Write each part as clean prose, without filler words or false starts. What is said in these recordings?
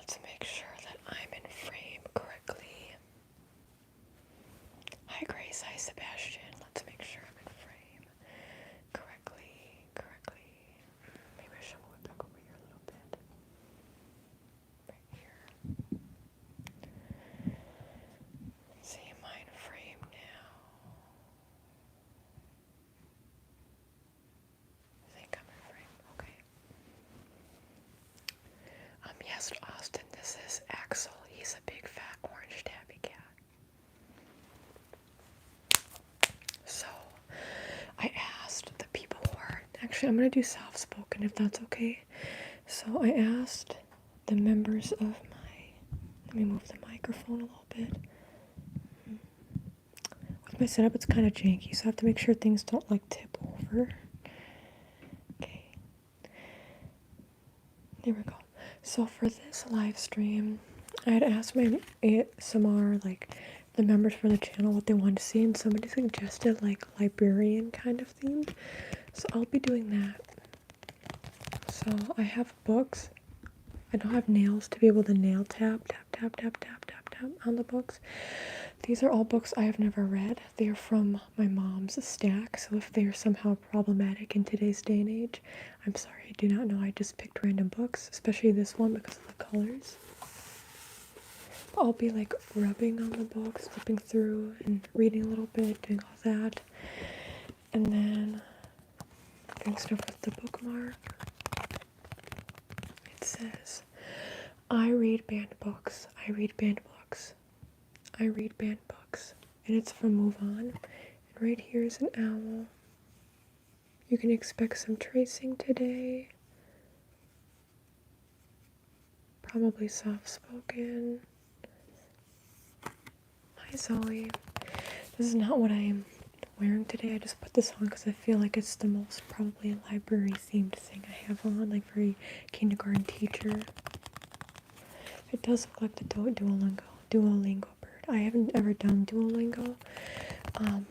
Let's make sure that I'm in frame correctly. Hi Grace, hi Sebastian. Let's make sure I'm in frame correctly. Maybe I should move it back over here a little bit. Right here. See, am I in frame now? I think I'm in frame. Okay. Yes, Austin, this is Axel. He's a big fat orange tabby cat. So, I asked the people who are, actually I'm going to do soft spoken if that's okay. So I asked the members of let me move the microphone a little bit. With my setup it's kind of janky, so I have to make sure things don't like tip over. Okay. There we go. So for this live stream, I had asked my ASMR, like the members for the channel, what they wanted to see, and somebody suggested like librarian kind of themed. So I'll be doing that. So I have books. I don't have nails to be able to nail tap on the books. These are all books I have never read. They are from my mom's stack, so if they are somehow problematic in today's day and age, I'm sorry, I do not know. I just picked random books, especially this one because of the colors. I'll be like rubbing on the books, flipping through and reading a little bit, doing all that. And then doing stuff with the bookmark. It says, I read banned books. I read banned books. I read banned books. And it's from Move On. And right here is an owl. You can expect some tracing today. Probably soft-spoken. Hi Zoe. This is not what I am wearing today. I just put this on because I feel like it's the most probably library themed thing I have on, like very kindergarten teacher. It does look like the Duolingo bird. I haven't ever done Duolingo.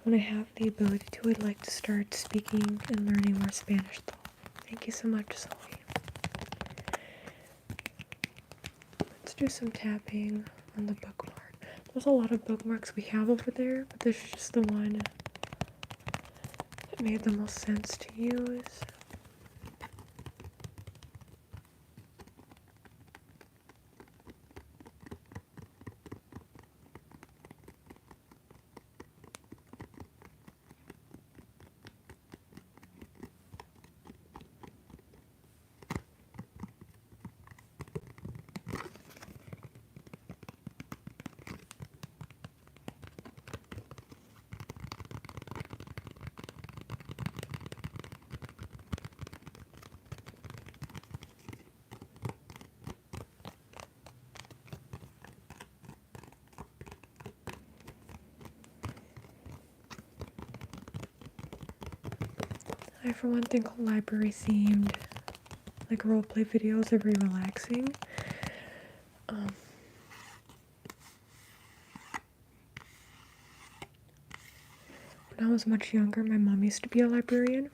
When I have the ability to, I'd like to start speaking and learning more Spanish though. Thank you so much, Zoe. Let's do some tapping on the bookmark. There's a lot of bookmarks we have over there, but this is just the one that made the most sense to use. I, for one thing, library themed, like roleplay videos are very relaxing. When I was much younger, my mom used to be a librarian.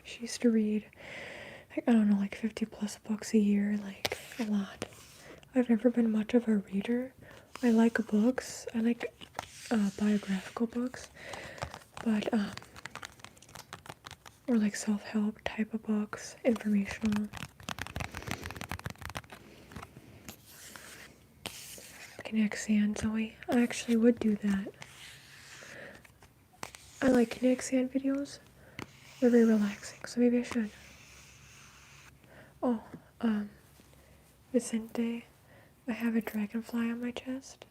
She used to read, like, I don't know, like 50 plus books a year, like a lot. I've never been much of a reader. I like books. I like biographical books, but or like self-help type of books, informational. Kinetic Sand, Zoe. I actually would do that. I like Kinetic Sand videos. They're very relaxing, so maybe I should. Oh, Vicente, I have a dragonfly on my chest.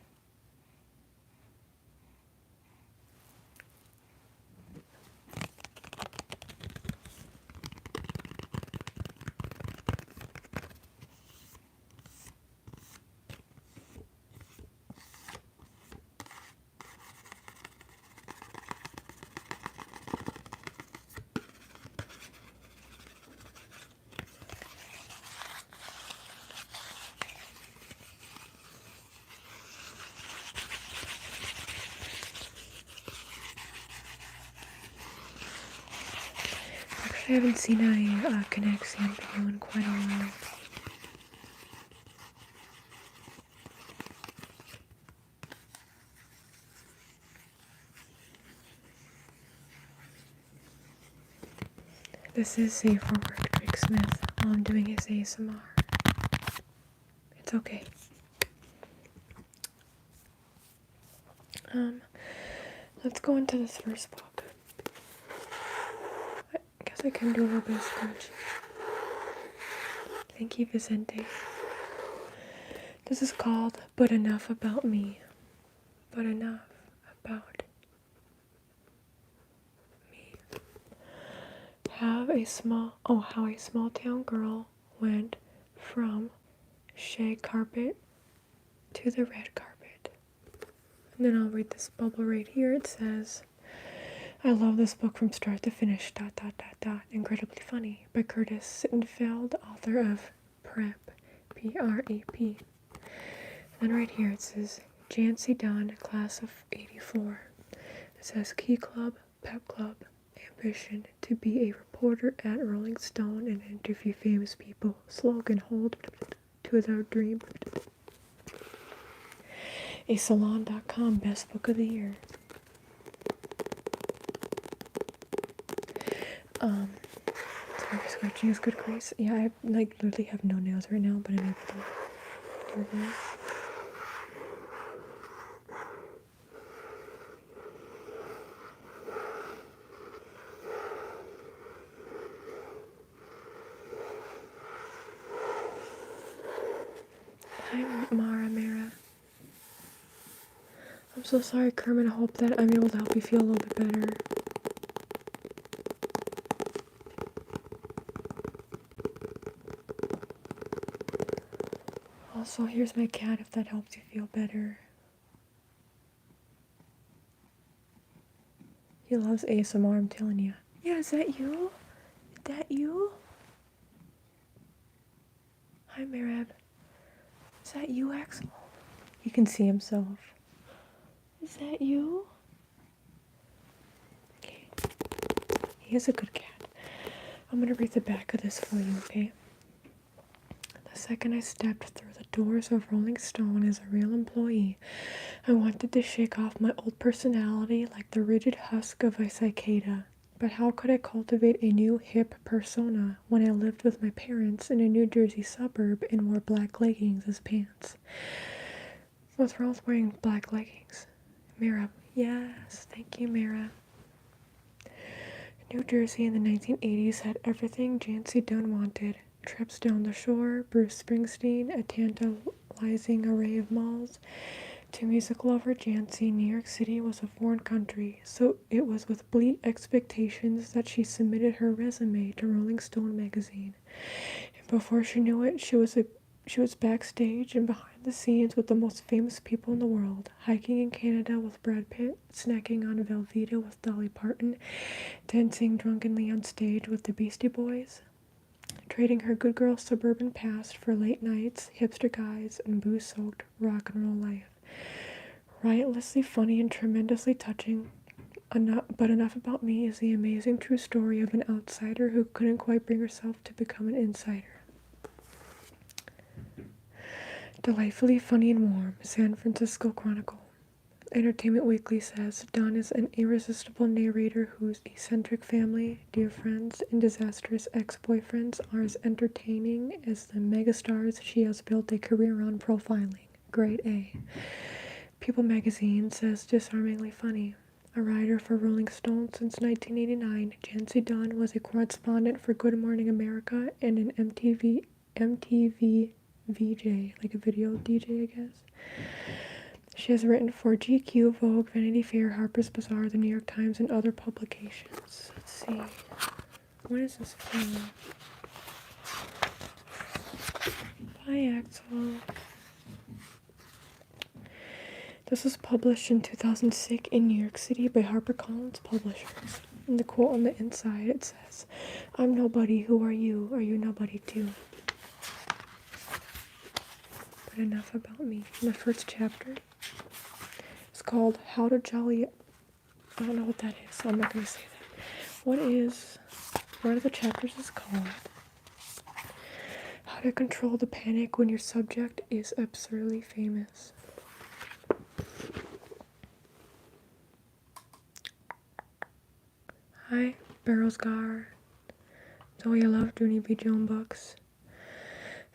I haven't seen a Connect Sam video in quite a while. This is safe for work, Drake Smith, while I'm doing his ASMR. It's okay. Let's go into this first book. I guess I can do a little bit of scratching. Thank you, Vicente. This is called But Enough About Me. But enough about me. How a small town girl went from shag carpet to the red carpet. And then I'll read this bubble right here. It says, I love this book from start to finish, ... incredibly funny, by Curtis Sittenfeld, author of Prep, P-R-E-P. Then right here it says, Jancy Dunn, class of 84. It says, Key Club, Pep Club, ambition to be a reporter at Rolling Stone and interview famous people. Slogan, hold to their dream. A Salon.com best book of the year. Sorry, scratching is good grace. Yeah, I literally have no nails right now, but I'm able to do this. Hi, Mara. I'm so sorry, Kermit. I hope that I'm able to help you feel a little bit better. Also, here's my cat if that helps you feel better. He loves ASMR, I'm telling you. Yeah, is that you? Is that you? Hi, Marab. Is that you, Axel? He can see himself. Is that you? Okay. He is a good cat. I'm gonna read the back of this for you, okay? The second I stepped through the doors of Rolling Stone as a real employee, I wanted to shake off my old personality like the rigid husk of a cicada. But how could I cultivate a new hip persona when I lived with my parents in a New Jersey suburb and wore black leggings as pants? What's wrong with wearing black leggings? Mira. Yes, thank you, Mira. New Jersey in the 1980s had everything Jancy Dunn wanted. Trips down the shore, Bruce Springsteen, a tantalizing array of malls. To music lover Jancy, New York City was a foreign country, so it was with bleak expectations that she submitted her resume to Rolling Stone magazine. And before she knew it, she was backstage and behind the scenes with the most famous people in the world, hiking in Canada with Brad Pitt, snacking on Velveeta with Dolly Parton, dancing drunkenly on stage with the Beastie Boys, trading her good girl suburban past for late nights, hipster guys, and booze-soaked rock and roll life. Riotously funny and tremendously touching, but Enough About Me is the amazing true story of an outsider who couldn't quite bring herself to become an insider. Delightfully funny and warm, San Francisco Chronicle. Entertainment Weekly says, Dawn is an irresistible narrator whose eccentric family, dear friends, and disastrous ex-boyfriends are as entertaining as the megastars she has built a career on profiling. Grade A. People magazine says, disarmingly funny. A writer for Rolling Stone since 1989, Jancy Dunn was a correspondent for Good Morning America and an MTV VJ, like a video DJ, I guess. She has written for GQ, Vogue, Vanity Fair, Harper's Bazaar, The New York Times, and other publications. Let's see. What is this from? Bye, Axel. This was published in 2006 in New York City by HarperCollins Publishers. And the quote on the inside, it says, I'm nobody, who are you? Are you nobody too? But enough about me. In the first chapter, it's called I don't know what that is, so I'm not going to say that. What is One of the chapters is called How to Control the Panic When Your Subject is Absurdly Famous. Hi, Barrelsgar. Zoe, I love doing VJ on books.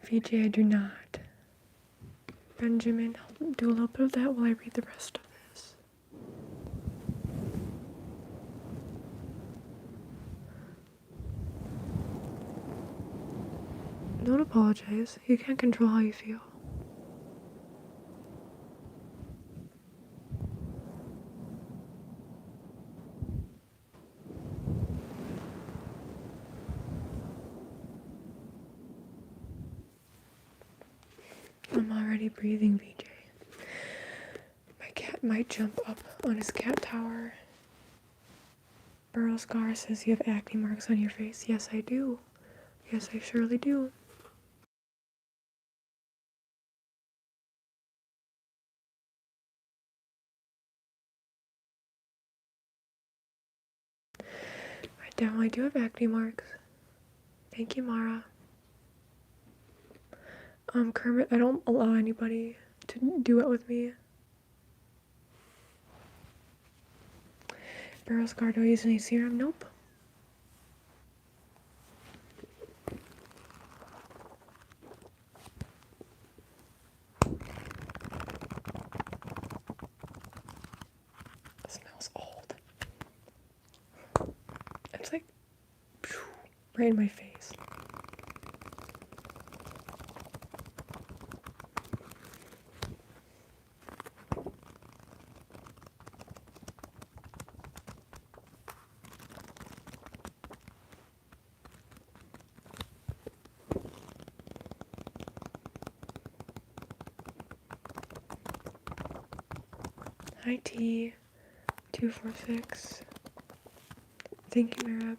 VJ, I do not. Benjamin, I'll do a little bit of that while I read the rest of this. Don't apologize. You can't control how you feel. I'm already breathing, VJ. My cat might jump up on his cat tower. Burl Scar says you have acne marks on your face. Yes, I do. Yes, I surely do. I definitely do have acne marks. Thank you, Mara. Kermit, I don't allow anybody to do it with me. Burl Scar, do I use any serum? Nope. It smells old. It's like right in my face. Hi T246. Thank you, Marab.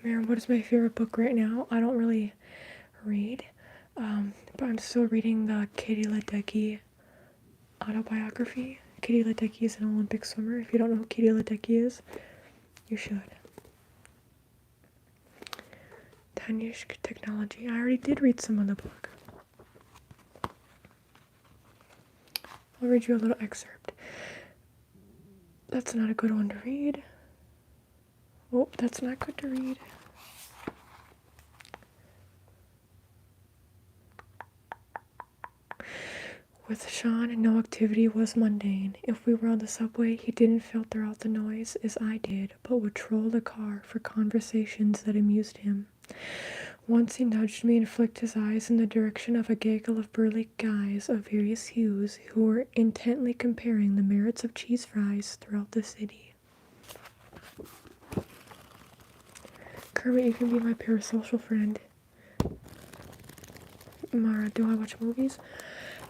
Mary, what is my favorite book right now? I don't really read, but I'm still reading the Katie Ledecky autobiography. Katie Ledecky is an Olympic swimmer. If you don't know who Katie Ledecky is, you should. Tanishk Technology. I already did read some of the book. I'll read you a little excerpt. That's not a good one to read. Oh, that's not good to read. With Sean, no activity was mundane. If we were on the subway, he didn't filter out the noise as I did, but would troll the car for conversations that amused him. Once he nudged me and flicked his eyes in the direction of a gaggle of burly guys of various hues who were intently comparing the merits of cheese fries throughout the city. Kermit, you can be my parasocial friend. Mara, do I watch movies?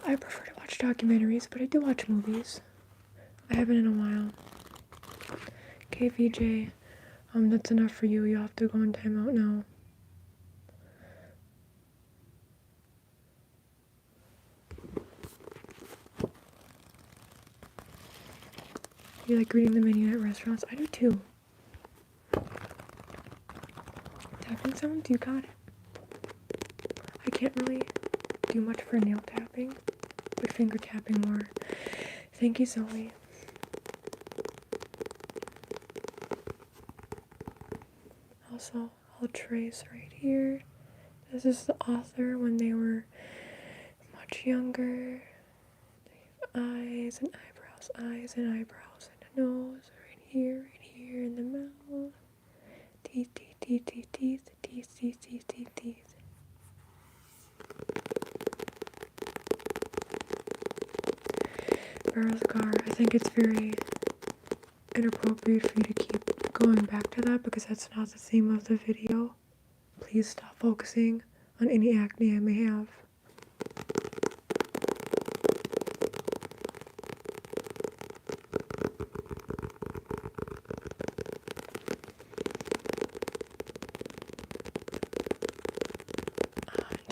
I prefer to watch documentaries, but I do watch movies. I haven't in a while. KVJ, that's enough for you. You have to go on timeout now. You like reading the menu at restaurants? I do too. Tapping sounds? You got it. I can't really do much for nail tapping, but finger tapping more. Thank you, Zoe. Also, I'll trace right here. This is the author when they were much younger. They have eyes and eyebrows, and a nose right here, in the mouth. Teeth, teeth, teeth, teeth, teeth, teeth, teeth, teeth, teeth, teeth. I think it's very inappropriate for you to keep going back to that because that's not the theme of the video. Please stop focusing on any acne I may have.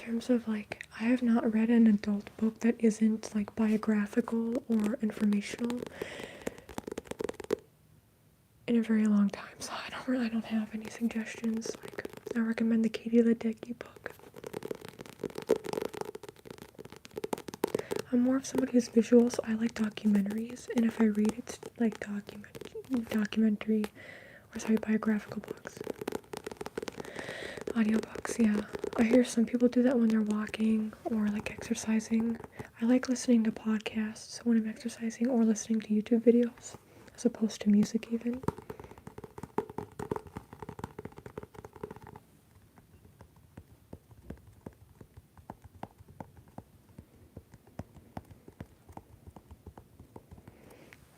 In terms of like, I have not read an adult book that isn't like biographical or informational in a very long time, so I don't have any suggestions. Like, I recommend the Katie Ledecky book. I'm more of somebody who's visual, so I like documentaries, and if I read, it's like biographical books. Audiobooks, yeah. I hear some people do that when they're walking or like exercising. I like listening to podcasts when I'm exercising or listening to YouTube videos as opposed to music even.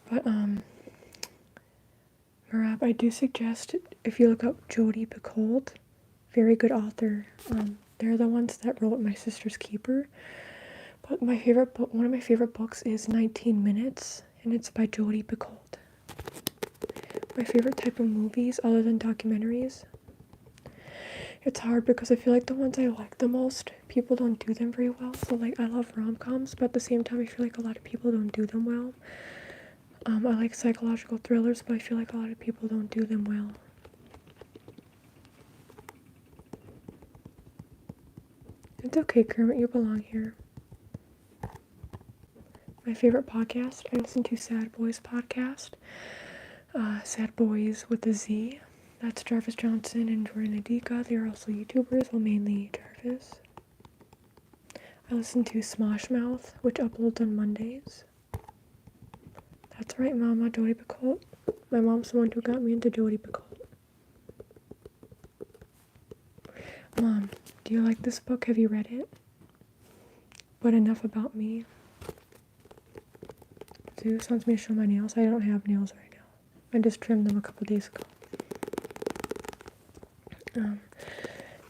But Marab, I do suggest if you look up Jodi Picoult, very good author. They're the ones that wrote My Sister's Keeper. But one of my favorite books is 19 Minutes, and it's by Jodi Picoult. My favorite type of movies, other than documentaries, it's hard because I feel like the ones I like the most, people don't do them very well. So like, I love rom-coms, but at the same time, I feel like a lot of people don't do them well. I like psychological thrillers, but I feel like a lot of people don't do them well. It's okay, Kermit, you belong here. My favorite podcast, I listen to Sad Boys podcast. Sad Boys with a Z. That's Jarvis Johnson and Jordan Adika. They are also YouTubers, well, mainly Jarvis. I listen to Smosh Mouth, which uploads on Mondays. That's right, Mama, Jodi Picoult. My mom's the one who got me into Jodi Picoult. Mom, do you like this book? Have you read it? But enough about me. Zeus wants me to show my nails. I don't have nails right now. I just trimmed them a couple days ago.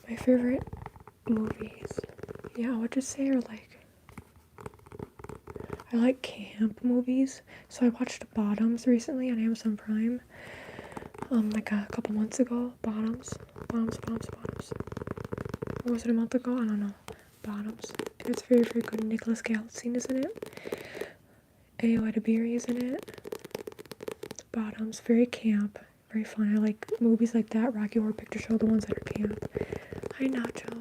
My favorite movies, yeah, I would just say are like, I like camp movies. So I watched Bottoms recently on Amazon Prime. Like a couple months ago. Bottoms. Or was it a month ago? I don't know. Bottoms. It's very, very good. Nicholas Galitzine is in it. Ayo Edebiri is in it. Bottoms. Very camp. Very fun. I like movies like that. Rocky Horror Picture Show. The ones that are camp. Hi, Nacho.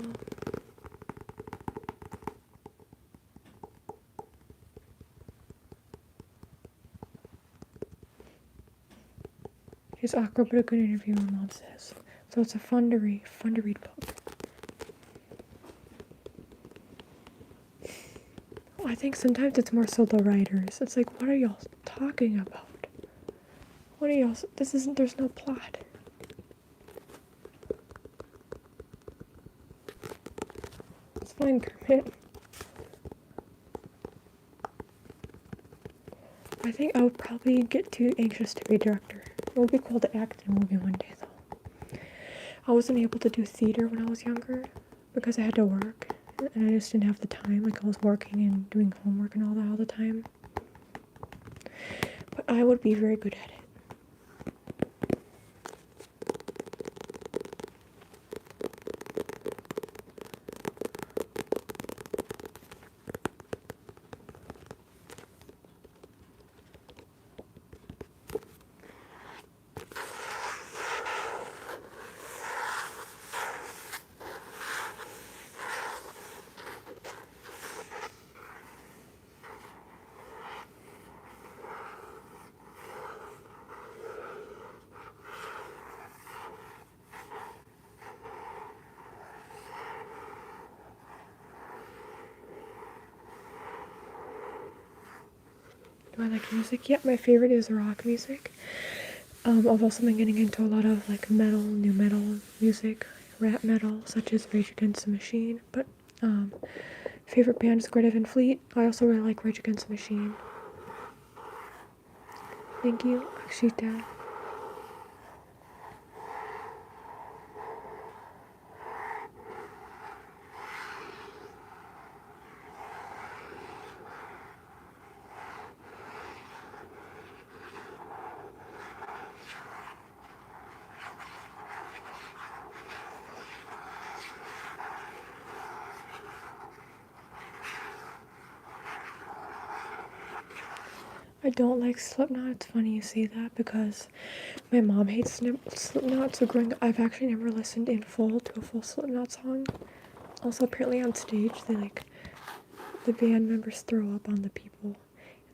It's awkward but a good interview, my mom says. So it's a fun to read book. I think sometimes it's more so the writers. It's like, what are y'all talking about? What are y'all, there's no plot. It's fine, Kermit. I think I would probably get too anxious to be a director. It would be cool to act in a movie one day, though. I wasn't able to do theater when I was younger because I had to work, and I just didn't have the time. Like, I was working and doing homework and all that all the time. But I would be very good at it. Do I like music? Yep, my favorite is rock music. I've also been getting into a lot of like metal, new metal music, rap metal, such as Rage Against the Machine. But favorite band is Greta Van Fleet. I also really like Rage Against the Machine. Thank you, Akshita. I don't like Slipknot. It's funny you say that because my mom hates Slipknot, so growing up, I've actually never listened in full to a full Slipknot song. Also, apparently on stage, the band members throw up on the people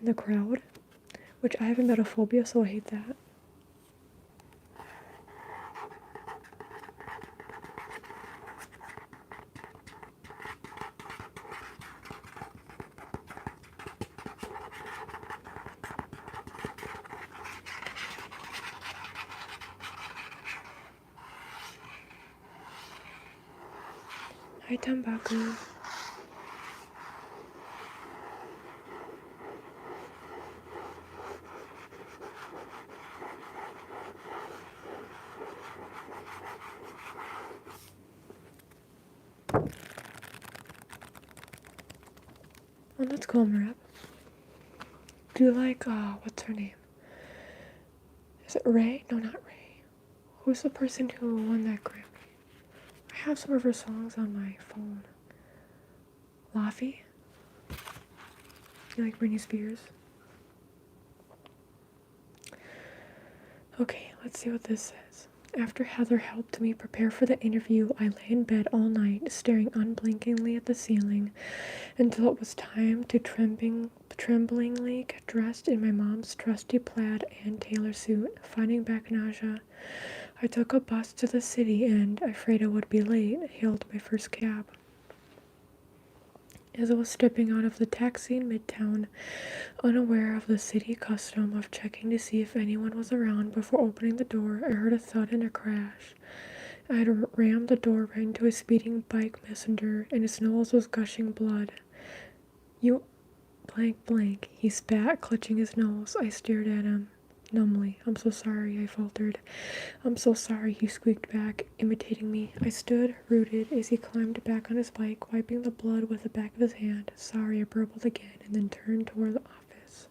in the crowd, which I have emetophobia, so I hate that. Hi, Tambaku. Oh, let's go, Marab. Do you like, what's her name? Is it Ray? No, not Ray. Who's the person who won that Grammy? I have some of her songs on my phone. Laffy? You like Britney Spears? Okay, let's see what this says. After Heather helped me prepare for the interview, I lay in bed all night, staring unblinkingly at the ceiling until it was time to tremblingly get dressed in my mom's trusty plaid and tailor suit. Finding back nausea, I took a bus to the city and, afraid I would be late, hailed my first cab. As I was stepping out of the taxi in Midtown, unaware of the city custom of checking to see if anyone was around before opening the door, I heard a thud and a crash. I had rammed the door right into a speeding bike messenger, and his nose was gushing blood. You blank blank, he spat, clutching his nose. I stared at him numbly. I'm so sorry, I faltered. I'm so sorry, he squeaked back, imitating me. I stood, rooted, as he climbed back on his bike, wiping the blood with the back of his hand. Sorry, I burbled again, and then turned toward the office.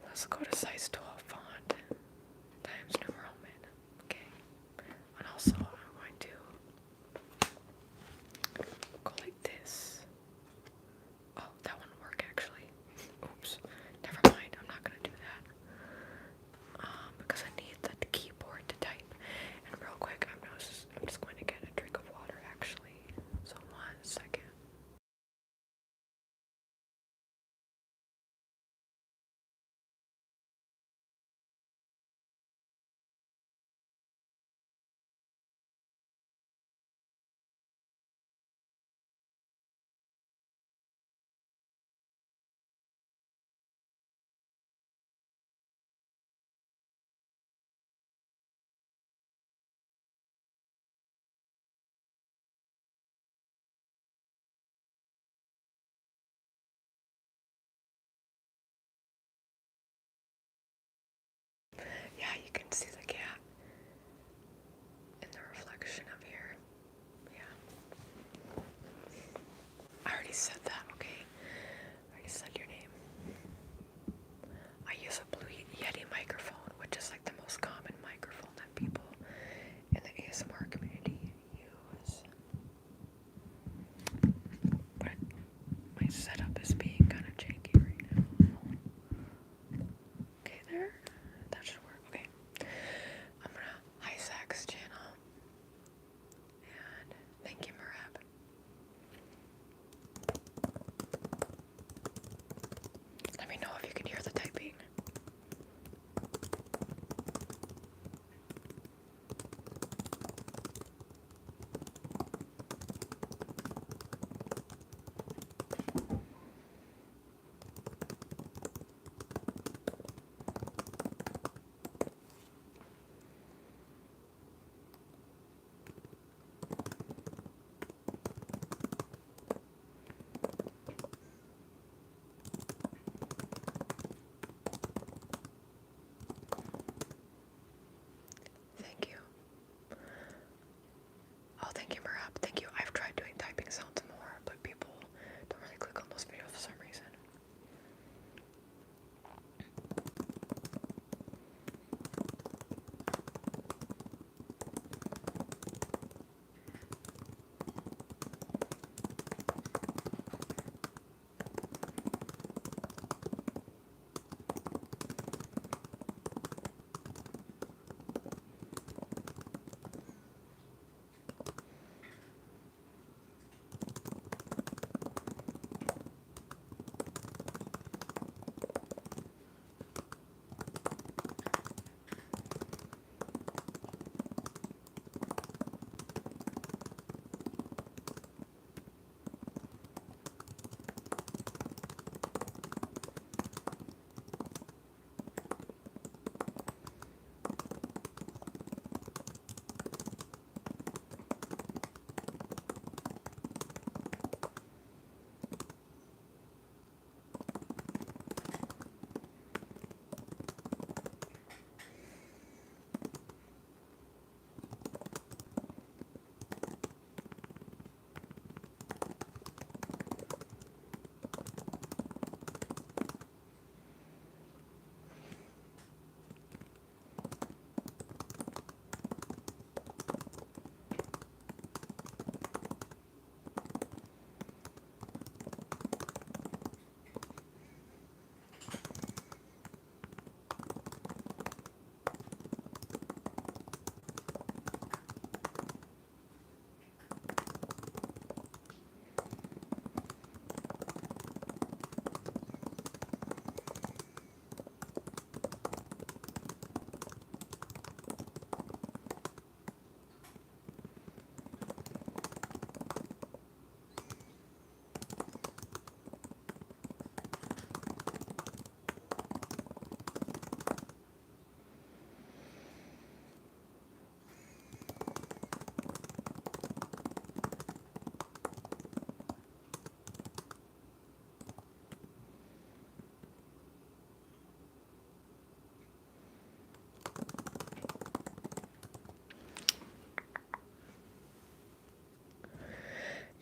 Let's go to size 12 font, Times New Roman, okay, and also I'm going to go like this. Oh, that wouldn't work actually. Oops, never mind, I'm not going to do that, because I need the keyboard to type, and real quick, I'm just going to get a drink of water actually, so 1 second.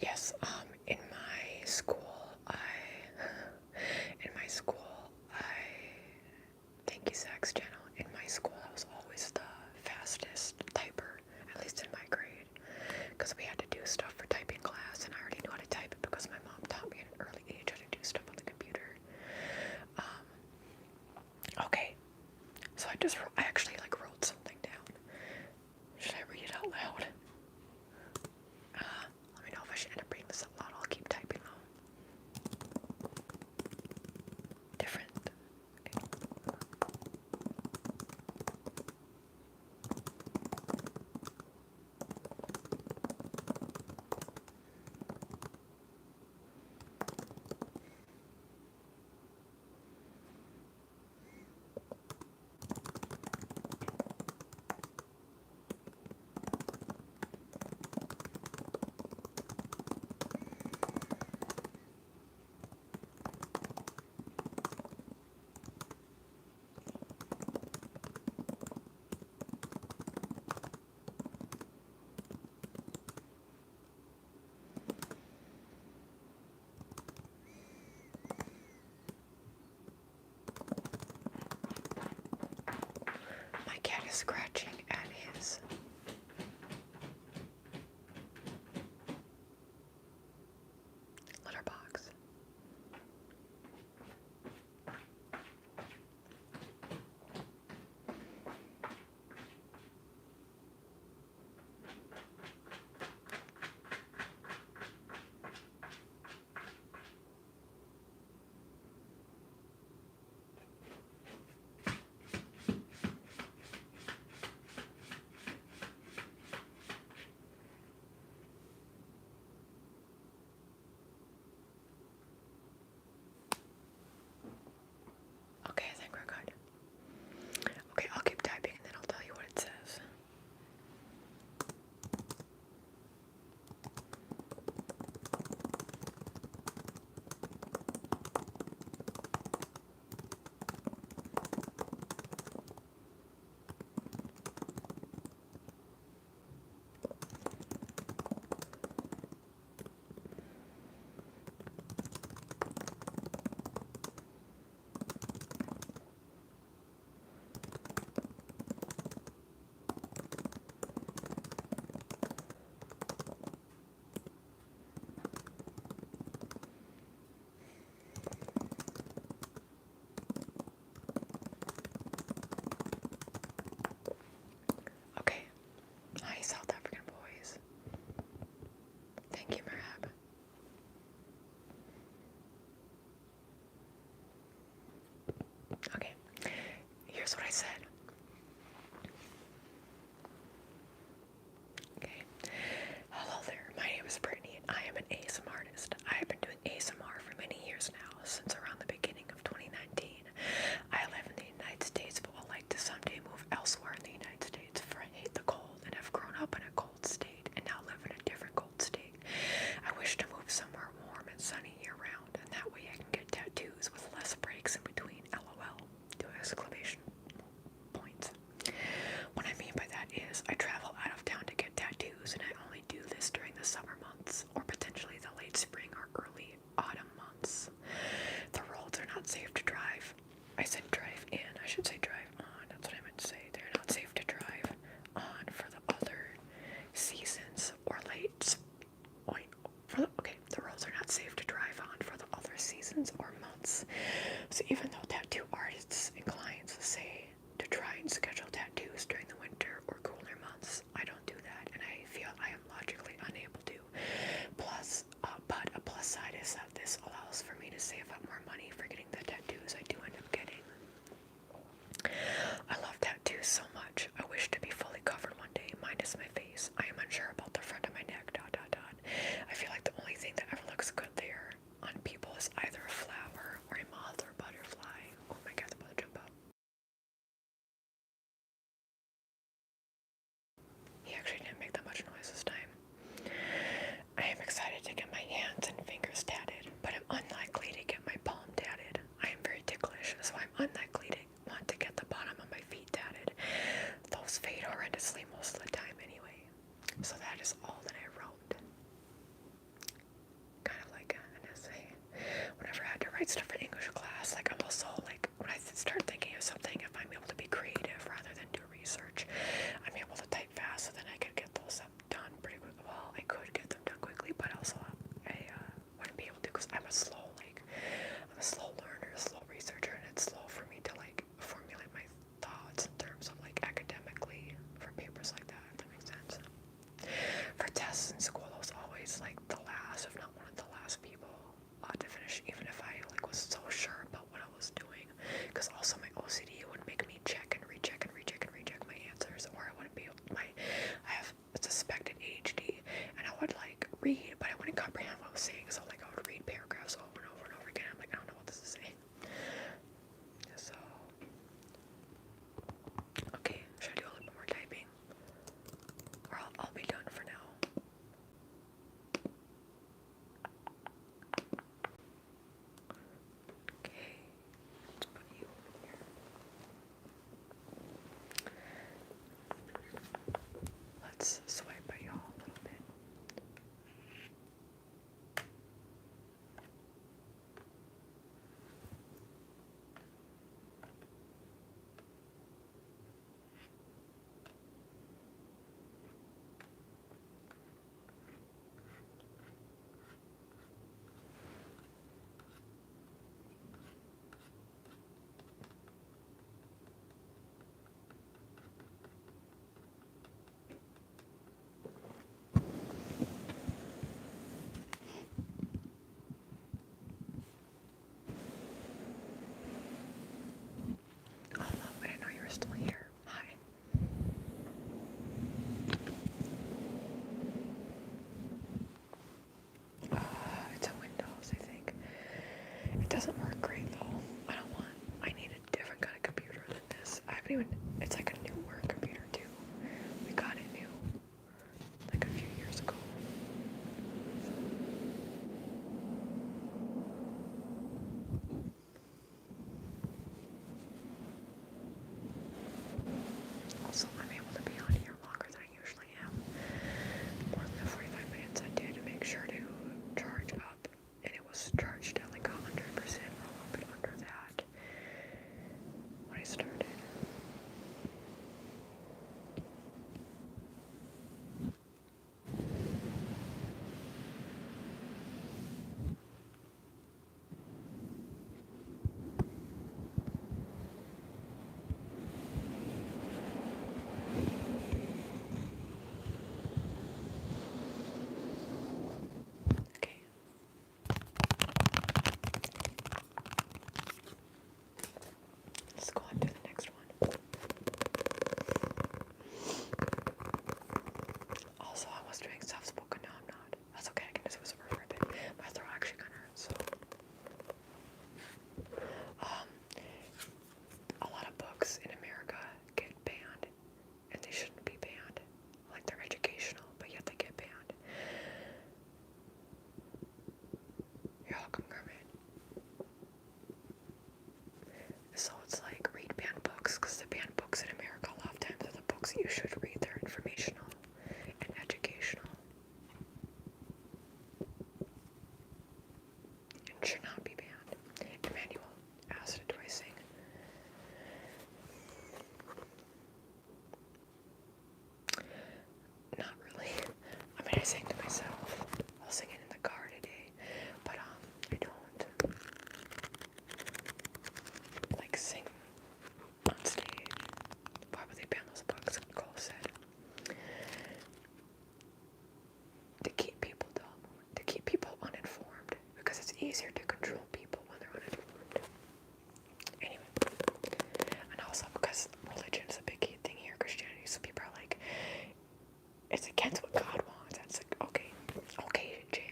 Yes, in my school, thank you, Zach's channel. In my school, I was always the fastest typer, at least in my grade, because we had to do stuff for typing class, and I already knew how to type it because my mom taught me at an early age how to do stuff on the computer. Okay, so I actually like wrote something down. Should I read it out loud? Let me know if I should end up reading this out loud. I'll keep typing though. Different. Okay. My cat is scratching at his litter box. Okay, I think we're good. Okay, I'll keep typing and then I'll tell you what it says. Okay. Hi, South African boys. Thank you, Marab. Okay. Here's what I said. Okay. Hello there. My name is Brittney, and I am an ASMR artist. I have been doing ASMR for many years now, since around the beginning of 2019. I live in the United States, but would like to someday move elsewhere in the United States, for I hate the cold and have grown up in a cold state and now live in a different cold state. I wish to move somewhere warm and sunny year-round, and that way I can get tattoos with less breaks in between. LOL. 2 exclamation points. What I mean by that is, I travel out of town to get tattoos, and I only do this during the summer months, or potentially the late spring or early autumn months. The roads are not safe to drive. I said drive in, I should say drive on, that's what I meant to say. They're not safe to drive on for the other seasons or the roads are not safe to drive on for the other seasons or months. So even though tattoo artists and clients say even, it's like a newer computer too. We got it new, like a few years ago. Also, I'm able to be on here longer than I usually am. More than the 45 minutes I did to make sure to charge up. And it was charged at like 100% or a little bit under that when I started. Okay. Let's go on to the next one. Also, I was doing soft-spoken, now I'm not. That's okay, I can just whisper for a bit. My throat actually kind of hurts, so. A lot of books in America get banned, and they shouldn't be banned. Like, they're educational, but yet they get banned. You're welcome, Kermit. So it's like, read banned books, because the banned books in America a lot of times are the books that you should read. They're informational and educational. And should not be banned. Emmanuel asked, do I sing? Not really. I mean, I sing to myself. I'll sing it in the car today, but I don't like sing on stage. Why would they ban those books? Cole said. To keep people dumb, to keep people uninformed, because it's easier to control people when they're uninformed. Anyway, and also because religion is a big thing here, Christianity, so people are like, it's against what God wants. That's like, okay, Jan.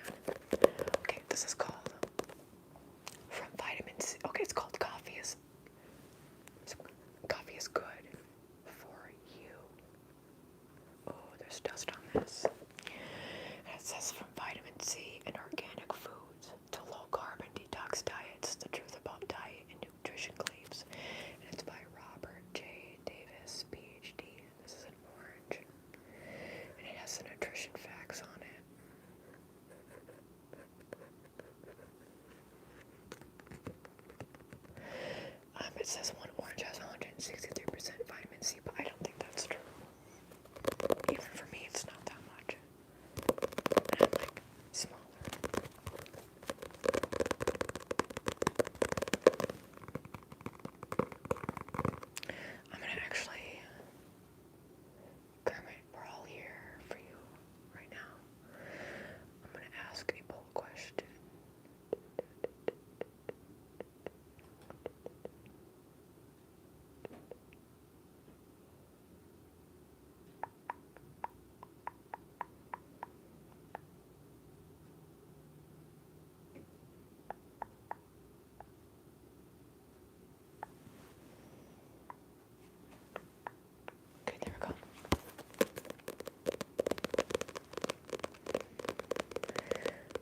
Okay, this is called From Vitamin C. Okay, it's called Coffee is Good for You. Oh, there's dust on this. And it says from vitamin C and organic foods to low carb and detox diets, the truth about diet and nutrition claims. And it's by Robert J. Davis, PhD. This is in orange. And it has the nutrition facts on it. It says one orange has 163% vitamin C, but I don't think that's true. Even for me, it's not that much. And I'm like smaller. I'm gonna actually, Kermit, we're all here for you right now. I'm gonna ask a poll question. Okay, there we go.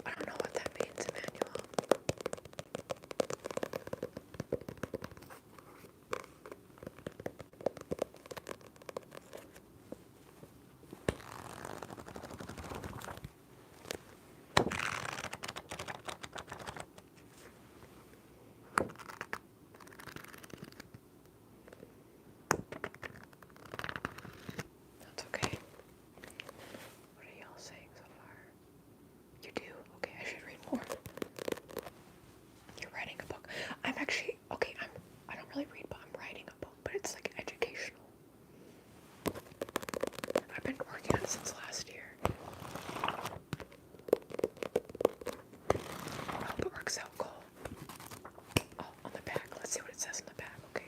I don't know what that means, Emmanuel. That's okay. What are y'all saying so far? You do? Okay, I should read more. You're writing a book. I'm actually, okay, I don't really read, but I'm writing a book, but it's like educational. I've been working on it since last year. I hope it works out, Cole. Oh, on the back. Let's see what it says on the back, okay.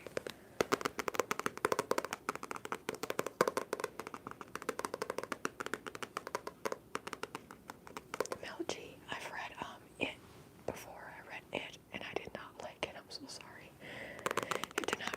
Mel G, I've read it before. I read it and I did not like it. I'm so sorry. It did not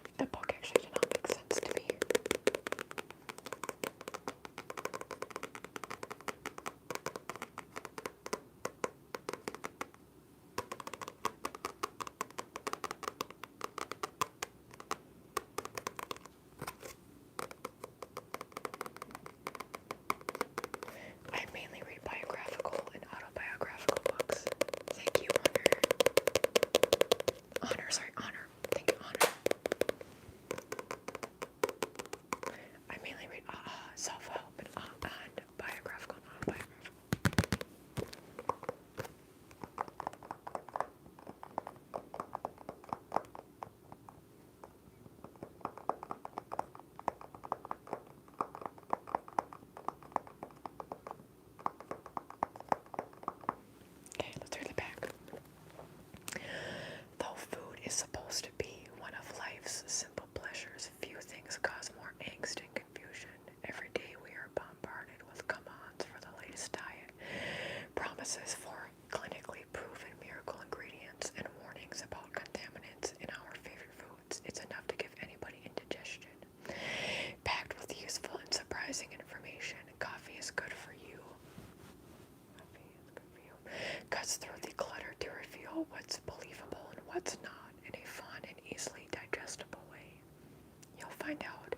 find out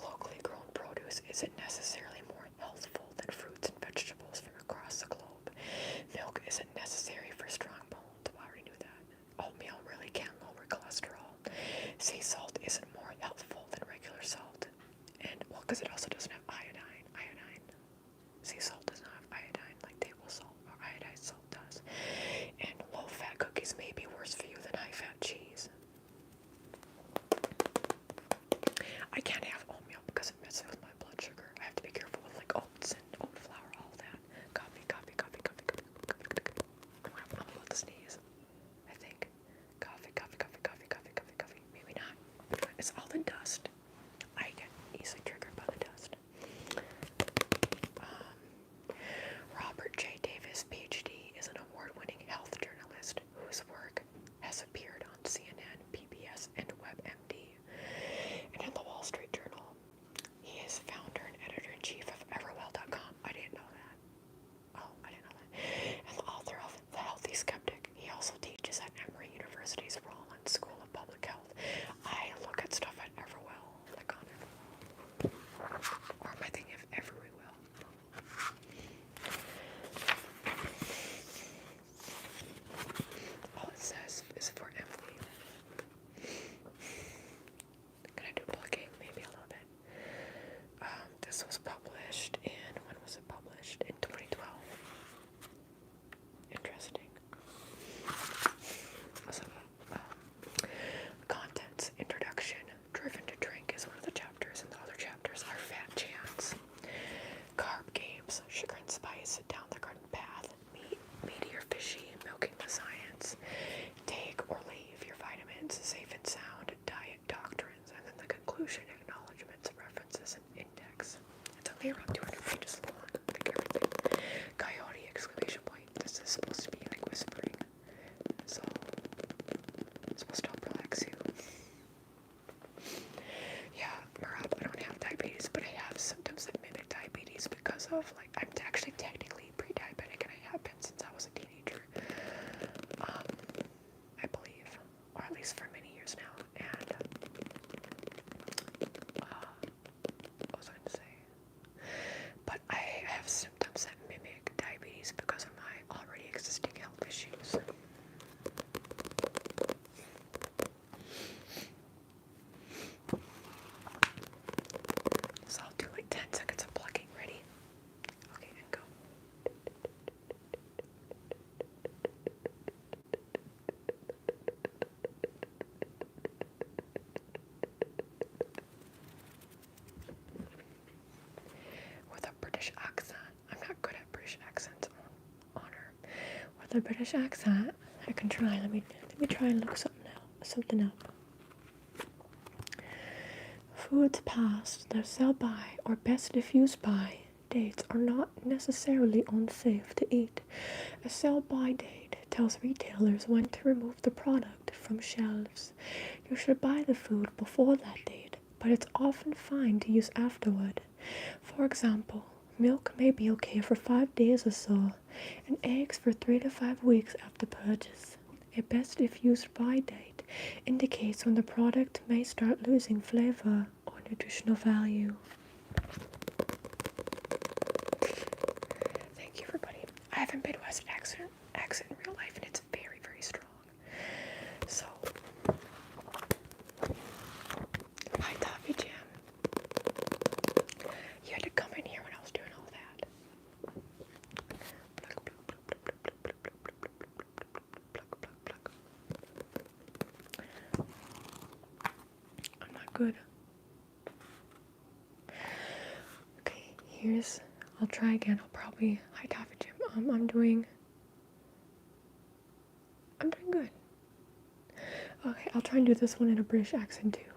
locally grown produce isn't necessarily more healthful than fruits and vegetables from across the globe. Milk isn't necessary for strong bones. I already knew that. Oatmeal really can lower cholesterol. Sea salt isn't more healthful than regular salt. And, well, because it also doesn't have iodine. Sea salt does not have iodine like table salt or iodized salt does. And low-fat cookies may be worse for you than high-fat cheese. I can't have oatmeal because it messes with my blood sugar. I have to be careful with like oats and oat flour, all that. Coffee. I'm about to sneeze, I think. Coffee. Maybe not. It's all the dust. I get easily triggered by the dust. Robert J. Davis, PhD, is an award-winning health journalist whose work has appeared on CNN, PBS, and WebMD, and in the Wall Street Journal. He is founder and editor-in-chief of Everwell.com. I didn't know that. And the author of The Healthy Skeptic. He also teaches at Emory University's Rollins School of Public Health. I look at stuff at Everwell, like on Everwell. Or am I thinking of Everywell? All it says is for Emily. Can I do plugging? Maybe a little bit. This was published in, when was it published? In 2012. Interesting. So, contents, introduction, driven to drink is one of the chapters, and the other chapters are fat chance, carb games, sugar and spice, down the garden path, meaty or fishy, milking the science, take or leave your vitamins, safe and sound, diet doctrines, and then the conclusion, acknowledgements, references, and index. It's only around 200 pages long, like everything. Coyote, exclamation point. This is supposed to be like whispering, so it's supposed to help relax you. Yeah, Marab, I don't have diabetes, but I have symptoms that mimic diabetes because of, like, I'm actually technically pre-diabetic, and I have been since I was a teenager. I believe, or at least for many years now. And what was I going to say? But I have symptoms that mimic diabetes because of my already existing health issues. So I'll do like 10 seconds of plugging. Ready? Okay, and go. With a British accent. I'm not good at British accents on her. With a British accent, I can try. Let me try and look something up. Foods past their sell-by or best if used by dates are not necessarily unsafe to eat. A sell-by date tells retailers when to remove the product from shelves. You should buy the food before that date, but it's often fine to use afterward. For example, milk may be okay for 5 days or so, and eggs for 3 to 5 weeks after purchase. A best if used by date indicates when the product may start losing flavor or nutritional value. Thank you, everybody. I have a Midwest accent in real life, and it's very, very strong. So, hi, Toffee Jam. You had to come in here when I was doing all that. I'm not good. Okay, I'll try again. Hi, Toffee Jam. I'm doing good. Okay, I'll try and do this one in a British accent too.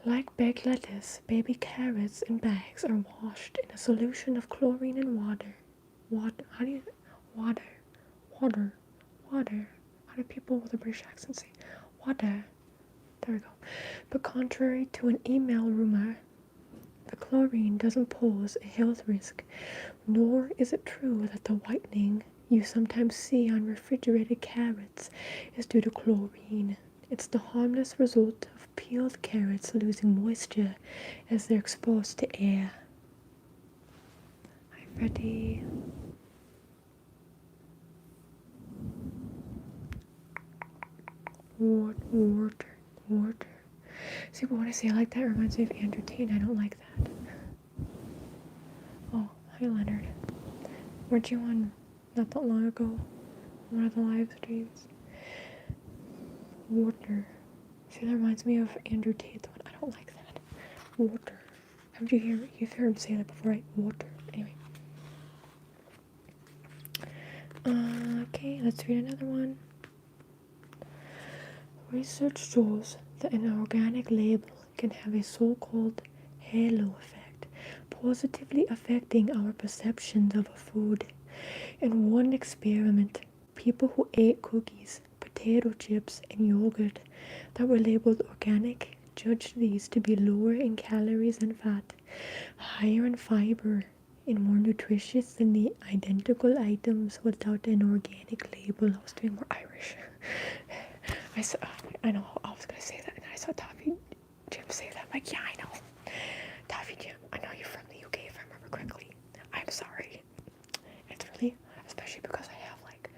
Like baked lettuce, baby carrots and bags are washed in a solution of chlorine and water. Water. How do people with a British accent say water? There we go. But contrary to an email rumor, the chlorine doesn't pose a health risk, nor is it true that the whitening you sometimes see on refrigerated carrots is due to chlorine. It's the harmless result of peeled carrots losing moisture as they're exposed to air. Hi, Freddie. Water. See, but when I say it like that, it reminds me of Andrew Tate. I don't like that. Oh, hi, Leonard. Weren't you on not that long ago? One of the live streams. Water. See, that reminds me of Andrew Tate. The one I don't like that. Water. Haven't you heard? You've heard him say that before, right? Water. Anyway. Okay, let's read another one. Research shows that an organic label can have a so-called halo effect, positively affecting our perceptions of a food. In one experiment, people who ate cookies, potato chips, and yogurt that were labeled organic judged these to be lower in calories and fat, higher in fiber, and more nutritious than the identical items without an organic label. I was doing more Irish. I know, I was going to say that, and I saw Toffee Jim say that. I'm like, yeah, I know. Toffee Jim, I know you're from the UK, if I remember correctly. I'm sorry. It's really, especially because I have, like,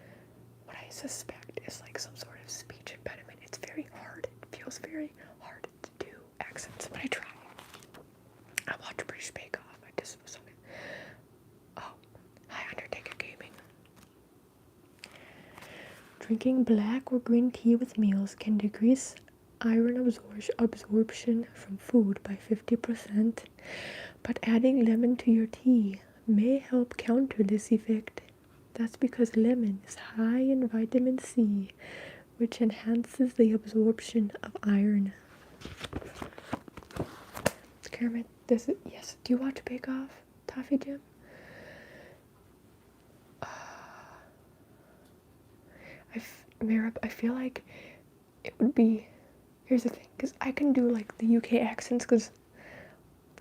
what I suspect is, like, some sort of speech impediment. It's very hard. It feels very hard to do accents, but I try. I watch British Bake Off. I just was on it. Oh, hi, Undertaker Gaming. Drinking black or green tea with meals can decrease iron absorption from food by 50%, but adding lemon to your tea may help counter this effect. That's because lemon is high in vitamin C, which enhances the absorption of iron. Kermit, yes. Do you watch Bake Off, Toffee Jim? I feel like it would be. Here's the thing, because I can do like the UK accents, because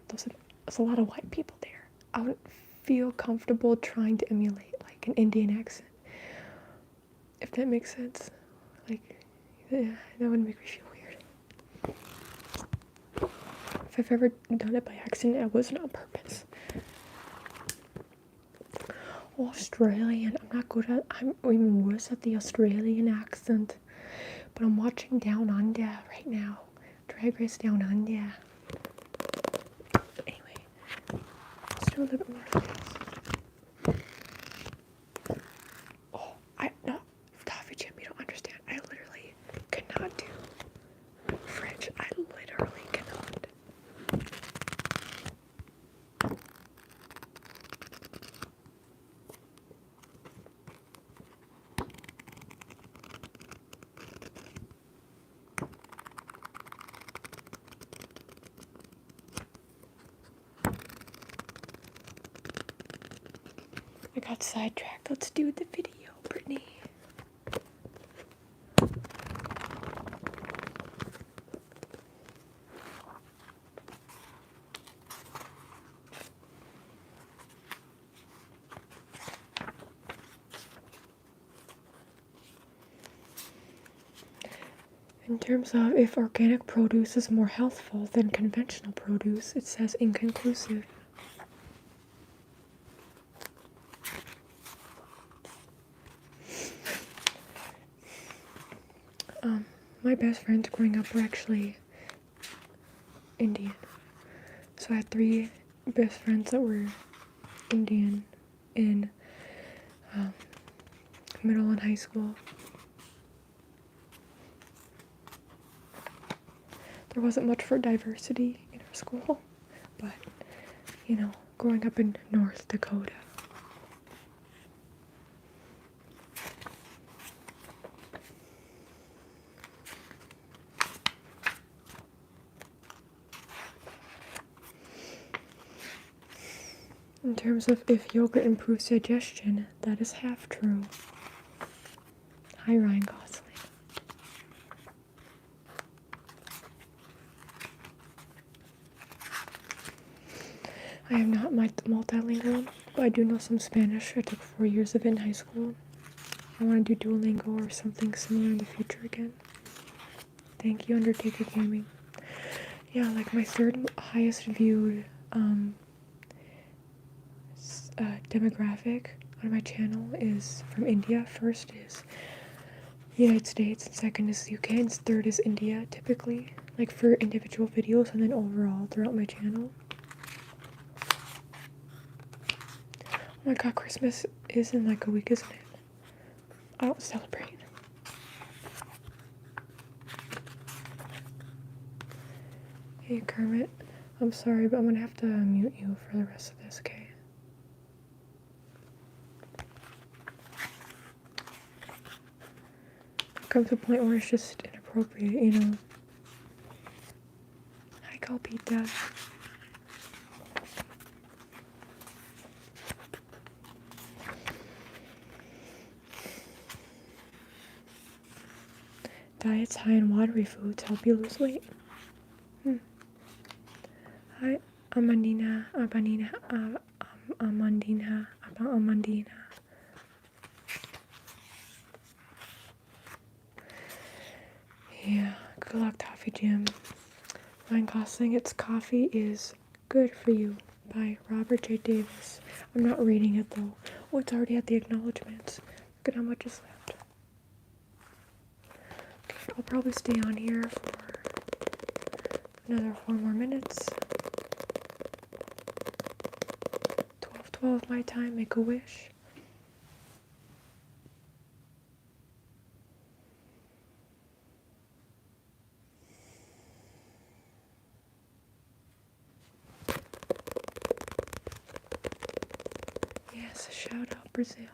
there's a lot of white people there. I wouldn't feel comfortable trying to emulate like an Indian accent, if that makes sense. Like, yeah, that would make me feel weird. If I've ever done it by accident, it wasn't on purpose. Australian, I'm not good at. I'm even worse at the Australian accent. But I'm watching Down Under right now. Drag Race Down Under. Anyway, let's do a little bit more of this. Oh, no, Toffee Jim, you don't understand. I literally cannot do French. I literally cannot. I got sidetracked. Let's do the video, Brittney. In terms of if organic produce is more healthful than conventional produce, it says inconclusive. My best friends growing up were actually Indian. So I had 3 best friends that were Indian in middle and high school. There wasn't much for diversity in our school, but, you know, growing up in North Dakota. In terms of if yogurt improves digestion, that is half true. Hi, Ryan Gosling. I am not multilingual, but I do know some Spanish. I took 4 years of it in high school. I want to do Duolingo or something similar in the future again. Thank you, Undertaker Gaming. Yeah, like my third highest viewed demographic on my channel is from India. First is United States, and second is UK, and third is India, typically, like for individual videos and then overall throughout my channel. Oh my god, Christmas is in like a week, isn't it? I don't celebrate. Hey Kermit, I'm sorry, but I'm gonna have to mute you for the rest of this, okay? Comes to a point where it's just inappropriate, you know. Hi, Calpita. Diets high in watery foods help you lose weight. Hi, Amandina, Amandina, Amandina, Amandina. Yeah, good luck, Toffee Jim. Ryan Gosling, It's Coffee is Good for You by Robert J. Davis. I'm not reading it though. Oh, it's already at the acknowledgements. Look at how much is left. Okay, I'll probably stay on here for another 4 more minutes. 12 my time, make a wish. Yes, shout out Brazil.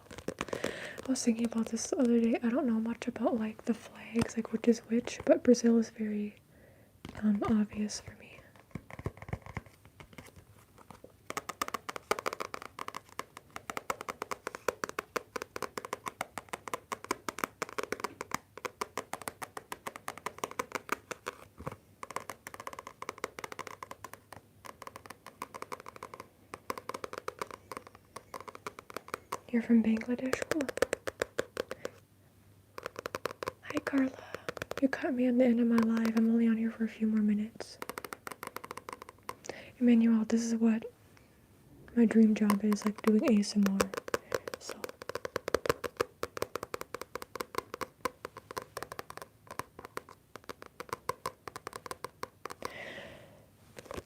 I was thinking about this the other day. I don't know much about like the flags, like which is which, but Brazil is very obvious for me. You're from Bangladesh? Cool. Hi, Carla. You caught me at the end of my live. I'm only on here for a few more minutes. Emmanuel, this is what my dream job is, like doing ASMR. So.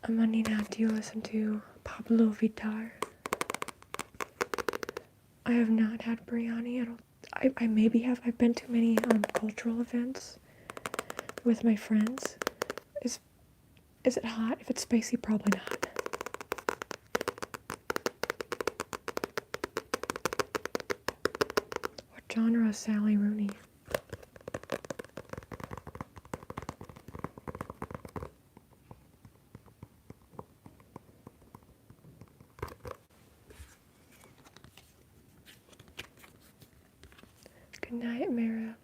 Amanina, do you listen to Pablo Vittar? I have not had biryani. I maybe have. I've been to many cultural events with my friends. Is it hot? If it's spicy, probably not. What genre is Sally Rooney? Good night, Marib.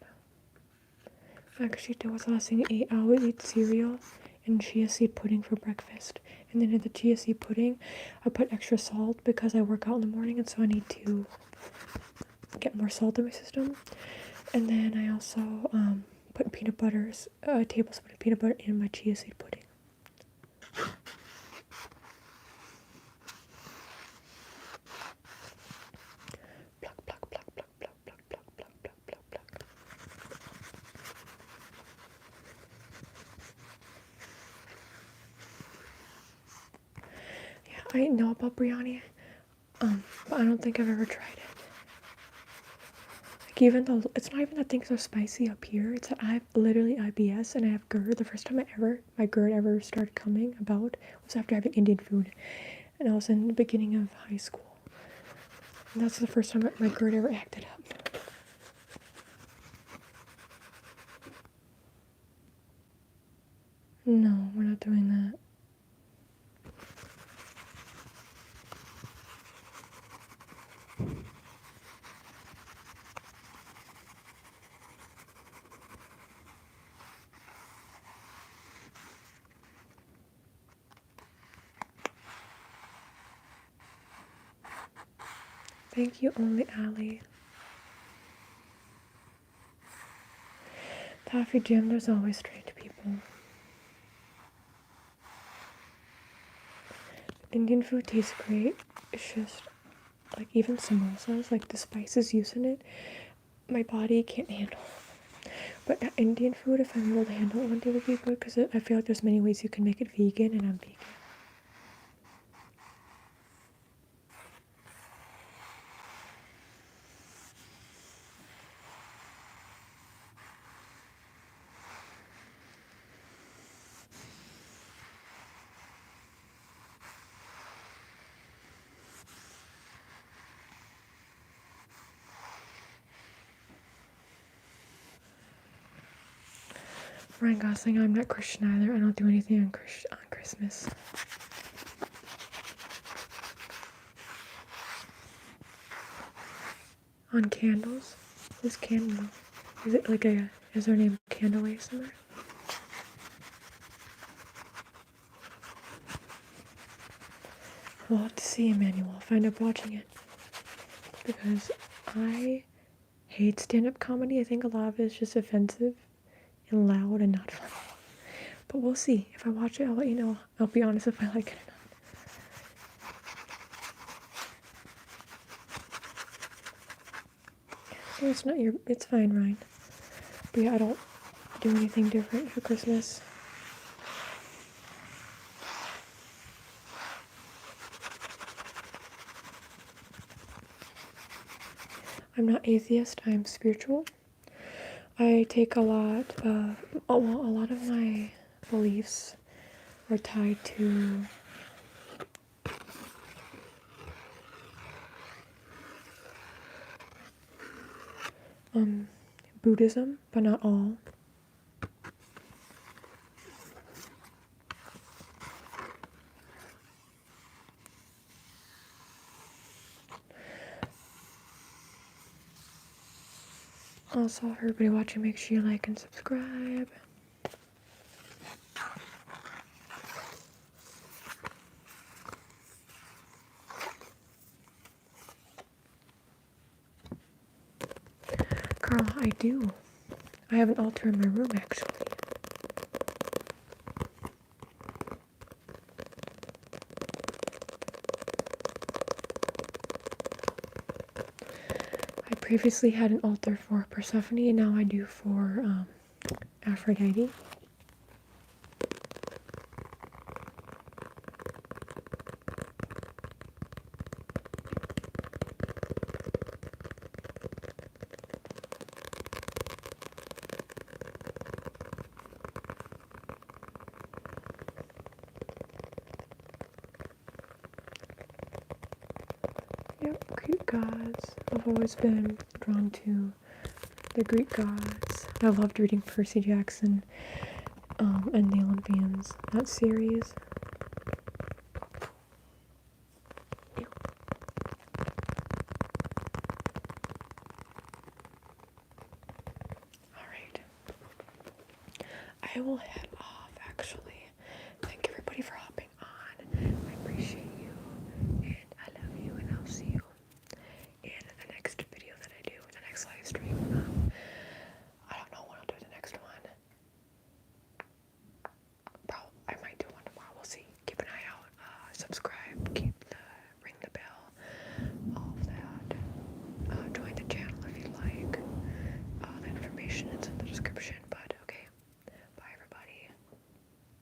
Actually, that was the last thing I ate. I always eat cereal and chia seed pudding for breakfast. And then in the chia seed pudding, I put extra salt because I work out in the morning, and so I need to get more salt in my system. And then I also put peanut butter, a tablespoon of peanut butter in my chia seed pudding. Pluck, pluck, pluck, pluck, pluck, pluck, pluck, pluck, pluck, pluck, pluck. Yeah, I know about biryani, but I don't think I've ever tried it. Like, even though it's not even that things are spicy up here, it's that I have literally IBS and I have GERD. The first time my GERD ever started coming about was after having Indian food, and I was in the beginning of high school. And that's the first time my GERD ever acted up. No, we're not doing that. Thank you, Only Ali. Toffee Jim, there's always strange people. Indian food tastes great. It's just like even samosas, like the spices used in it, my body can't handle. But Indian food, if I'm able to handle it one day, would be good because I feel like there's many ways you can make it vegan, and I'm vegan. Ryan Gosling, I'm not Christian either. I don't do anything on Christmas. On candles? This candle. Is it like is her name Candle ASMR? We'll have to see, Emmanuel, if I end up watching it. Because I hate stand-up comedy. I think a lot of it is just offensive and loud and not fun. But we'll see. If I watch it, I'll let you know. I'll be honest if I like it or not. So it's fine, Ryan. But yeah, I don't do anything different for Christmas. I'm not atheist, I'm spiritual. I take a lot of my beliefs are tied to Buddhism, but not all. Also, everybody watching, make sure you like and subscribe. Carl, I do. I have an altar in my room, actually. I previously had an altar for Persephone, and now I do for Aphrodite. Yep, Greek gods. I've always been drawn to the Greek gods. I loved reading Percy Jackson and the Olympians, that series.